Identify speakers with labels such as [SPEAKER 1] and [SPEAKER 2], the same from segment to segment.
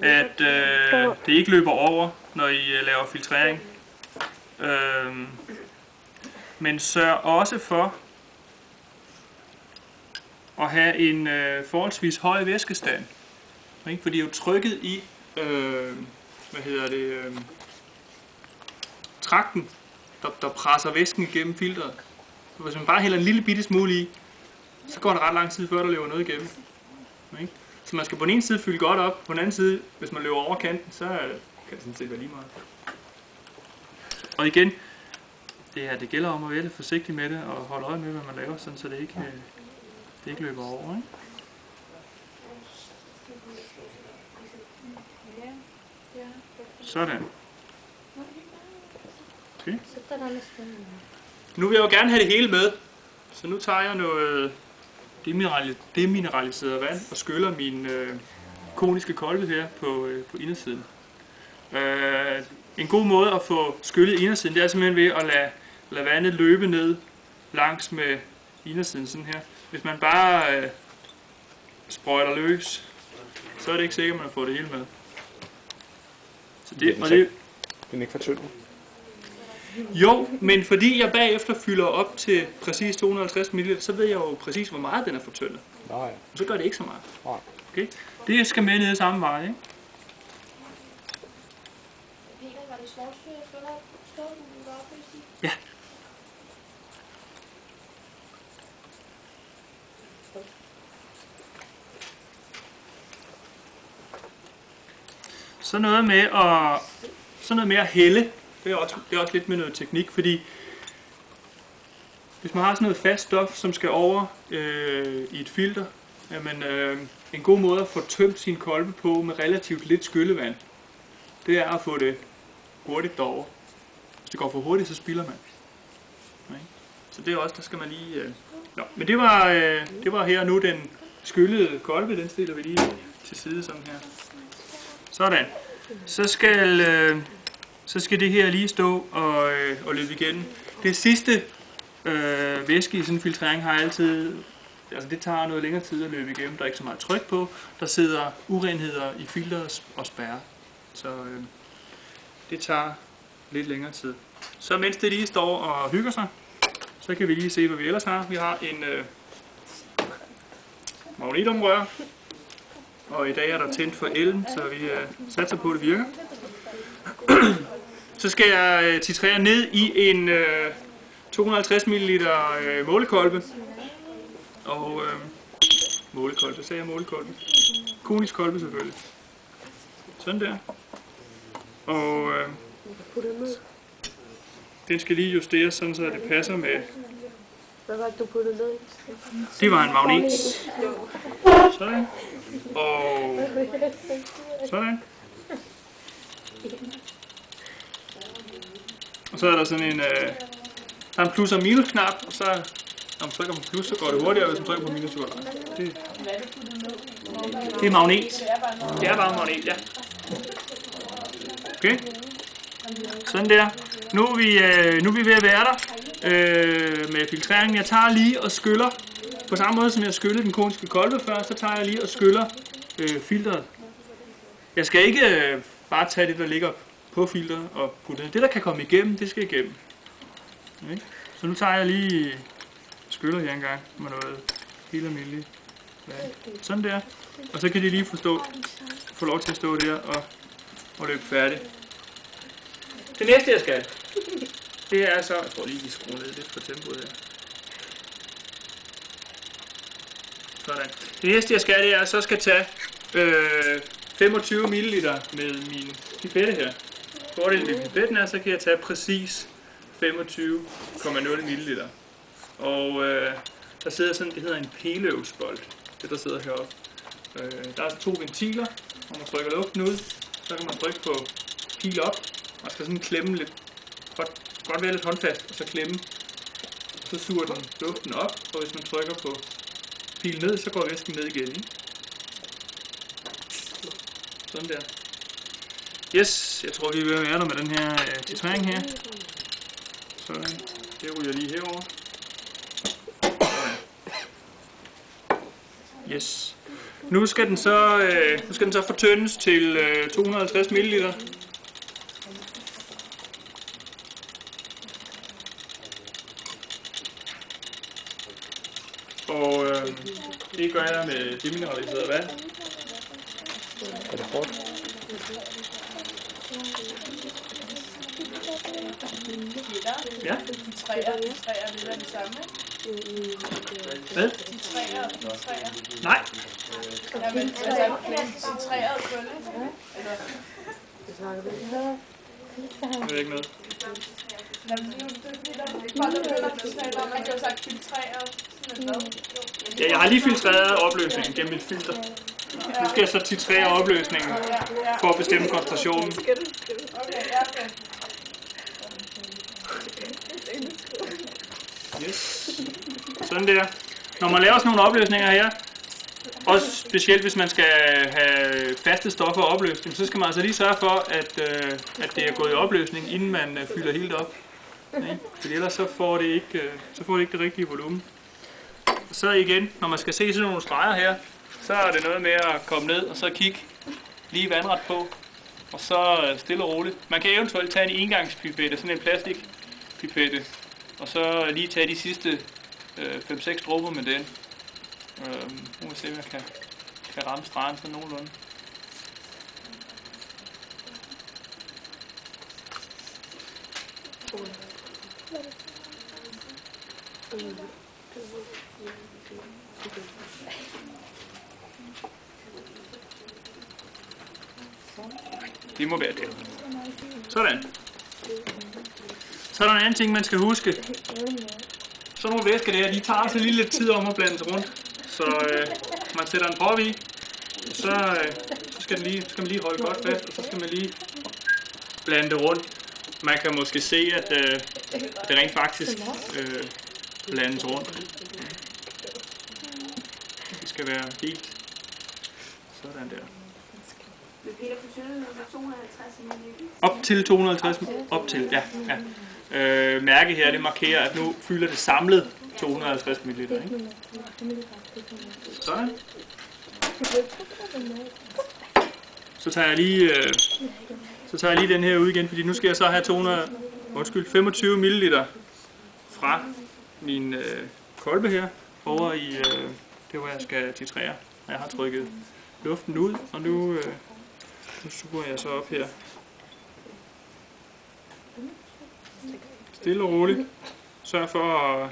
[SPEAKER 1] at det ikke løber over, når I laver filtrering. Men sørg også for at have en forholdsvis høj væskestand. For det er jo trykket i trakten, der presser væsken igennem filteret. Så hvis man bare hælder en lille bitte smule i, så går det ret lang tid før der løber noget igennem. Så man skal på den ene side fylde godt op, på den anden side, hvis man løber over kanten, så kan det sådan set være lige meget. Og igen, det gælder om at være lidt forsigtig med det og holde øje med, hvad man laver, sådan, så det ikke løber over. Ikke? Sådan. Okay. Nu vil jeg jo gerne have det hele med, så nu tager jeg noget demineraliseret vand og skyller min koniske kolbe her på indersiden. En god måde at få skyllet indersiden, det er simpelthen ved at lade vandet løbe ned langs med indersiden sådan her. Hvis man bare sprøjter løs, så er det ikke sikkert, at man får det hele med. Så den er
[SPEAKER 2] ikke for tynd.
[SPEAKER 1] Jo, men fordi jeg bagefter fylder op til præcis 250 ml, så ved jeg jo præcis, hvor meget den er fortyndet. Og så gør det ikke så meget. Okay? Det skal med ned i samme vej, ikke? Ja. Så noget med at hælde, det er også lidt med noget teknik, fordi hvis man har sådan noget fast stof, som skal over i et filter, jamen, en god måde at få tømt sin kolbe på med relativt lidt skyllevand, det er at få det hurtigt derover. Hvis det går for hurtigt, så spilder man. Okay. Så det er også, der skal man lige... Men det var her nu den skyllede kolbe, den stiller vi lige til side sådan her. Sådan. Så skal det her lige stå og løbe igennem. Det sidste væske i sådan en filtrering har altid... Altså det tager noget længere tid at løbe igennem. Der er ikke så meget tryk på. Der sidder urenheder i filteret og spærrer. Så det tager lidt længere tid. Så mens det lige står og hygger sig, så kan vi lige se, hvad vi ellers har. Vi har en magnetomrør. Og i dag er der tændt for elen, så vi satser på, at det virker. Så skal jeg titrere ned i en 250 ml målekolbe. Og målekolbe, sagde jeg målekolbe. Konisk kolbe selvfølgelig. Sådan der. Og den skal lige justeres, sådan så det passer med...
[SPEAKER 3] Hvad var det, du puttede ned i?
[SPEAKER 1] Det var en magnet. Sådan. Og sådan. Og så er der sådan en... der er en plus- og minus-knap, og så... Når man trykker på plus, så går det hurtigere, og hvis man trykker på minus, så går det langsomt. Det er magnet. Det er bare magnet, ja. Okay. Sådan der. Nu er vi ved at være der med filtreringen. Jeg tager lige og skyller, på samme måde som jeg skyllede den koniske kolbe før, så tager jeg lige og skyller filteret. Jeg skal ikke bare tage det, der ligger på filteret og putte det. Det, der kan komme igennem, det skal igennem. Okay. Så nu tager jeg lige skyller her engang med noget helt almindeligt. Sådan der. Og så kan de lige få lov til at stå der og løbe færdigt. Det næste jeg skal, det er så... Jeg tror lige, vi skruer ned lidt for tempoet her. Sådan. Det næste jeg skal, det er, så skal tage 25 ml med min pipette her. Fordelen med pipetten er, så kan jeg tage præcis 25,0 ml. Og der sidder sådan, det hedder en peløvsbold, det der sidder heroppe. Der er 2 ventiler, når man trykker luften ud, så kan man trykke på pil op, og skal sådan klemme lidt, godt være lidt håndfast, og så klemme. Så suger den luften op, og hvis man trykker på pil ned, så går væsken ned igen. Ikke? Sådan der. Yes, jeg tror vi er ved at være der med den her titrering her. Sådan, det ryger lige herover. Yes. Nu skal den så fortyndes til 250 ml. Og det gør jeg med demineraliseret vand.
[SPEAKER 2] Er det hårdt?
[SPEAKER 1] Ja.
[SPEAKER 4] De træer, det er det samme.
[SPEAKER 1] Hvad?
[SPEAKER 4] De træer.
[SPEAKER 1] Nej.
[SPEAKER 4] Jamen, altså, de træer og kølle. Eller?
[SPEAKER 1] Det er ikke noget.
[SPEAKER 4] Jamen, nu man kan jo sagt filtrere.
[SPEAKER 1] Ja, jeg har lige filtreret opløsningen gennem et filter. Nu skal jeg så titrere opløsningen for at bestemme koncentrationen.
[SPEAKER 4] Okay, ja, okay.
[SPEAKER 1] Yes. Sådan der. Når man laver sådan nogle opløsninger her, også specielt hvis man skal have faste stoffer opløst, så skal man altså lige sørge for, at det er gået i opløsning, inden man fylder helt op. Fordi ellers så får det ikke det rigtige volumen. Og så igen, når man skal se sådan nogle streger her, så er det noget med at komme ned og så kigge lige vandret på. Og så stille og roligt. Man kan eventuelt tage en engangspipette, sådan en plastikpipette, og så lige tage de sidste 5-6 dråber med den. Nu må vi se, om jeg kan ramme stregen sådan nogenlunde. Det må være det. Sådan. Så er der en anden ting, man skal huske. Sådan nogle væsker der, de tager altså lige lidt tid om at blande sig rundt. Så man sætter en prop i, og så skal man lige holde godt fast, og så skal man lige blande det rundt. Man kan måske se, at det rent faktisk blandes rundt. Det skal være helt sådan der. Op til 250 op til, ja. Mærke her, det markerer, at nu fylder det samlet 250 ml. Ikke? Sådan. Så tager jeg lige den her ud igen, fordi nu skal jeg så have 25 ml fra min kolbe her over i det, hvor jeg skal titrere. Jeg har trykket luften ud, og nu suger jeg så op her. Stille og roligt. Sørg for at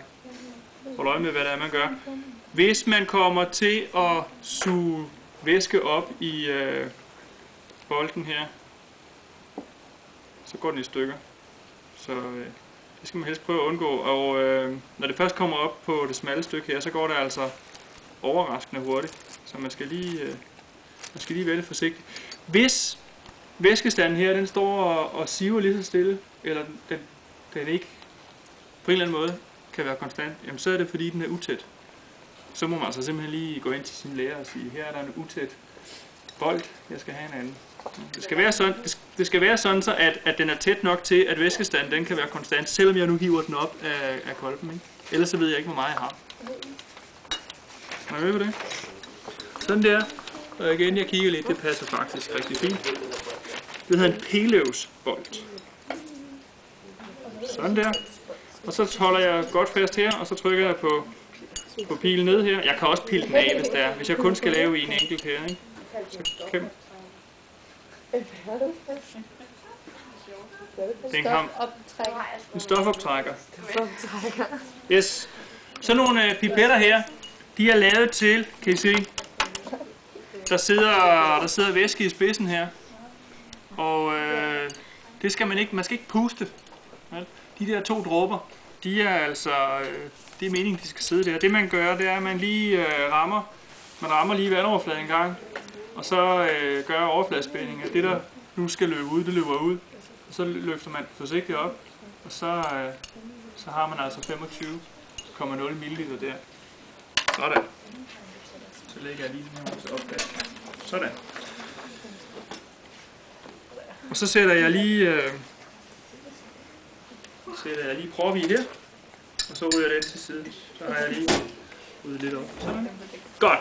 [SPEAKER 1] holde øje med, hvad det er, man gør. Hvis man kommer til at suge væske op i bolden her, så går den i stykker. Så det skal man helst prøve at undgå. Og når det først kommer op på det smalle stykke her, så går det altså overraskende hurtigt. Så man skal lige være lidt forsigtig. Hvis væskestanden her, den står og siver lige så stille, eller den ikke på en eller anden måde kan være konstant, jamen så er det fordi den er utæt. Så må man altså simpelthen lige gå ind til sin lærer og sige, her er der en utæt bold, jeg skal have en anden. Det skal være sådan så at den er tæt nok til, at væskestanden den kan være konstant, selvom jeg nu hiver den op af kolben. Ikke? Ellers så ved jeg ikke, hvor meget jeg har. Er I med på det? Sådan der. Og igen, jeg kigger lidt, det passer faktisk rigtig fint. Det hedder en peløvsbold. Sådan der. Og så holder jeg godt fast her, og så trykker jeg på pilen ned her. Jeg kan også pille den af, hvis det er. Hvis jeg kun skal lave en enkelt her, ikke? Så kan... En stofoptrækker. Yes. Så nogle pipetter her, de er lavet til, kan I se, der sidder væske i spidsen her. Og det skal man skal ikke puste. De der 2 dråber, de er altså, det er meningen, de skal sidde der. Det man gør, det er, at man lige rammer lige vandoverfladen en gang, og så gør overfladespænding, at det der nu skal løbe ud, det løber ud. Og så løfter man forsigtigt op, og så har man altså 25,0 ml der. Sådan. Så lægger jeg lige den her op der. Sådan. Og så sætter jeg lige prop i her, og så ryger jeg den til siden. Så har jeg lige ryddet lidt op. Sådan. Godt.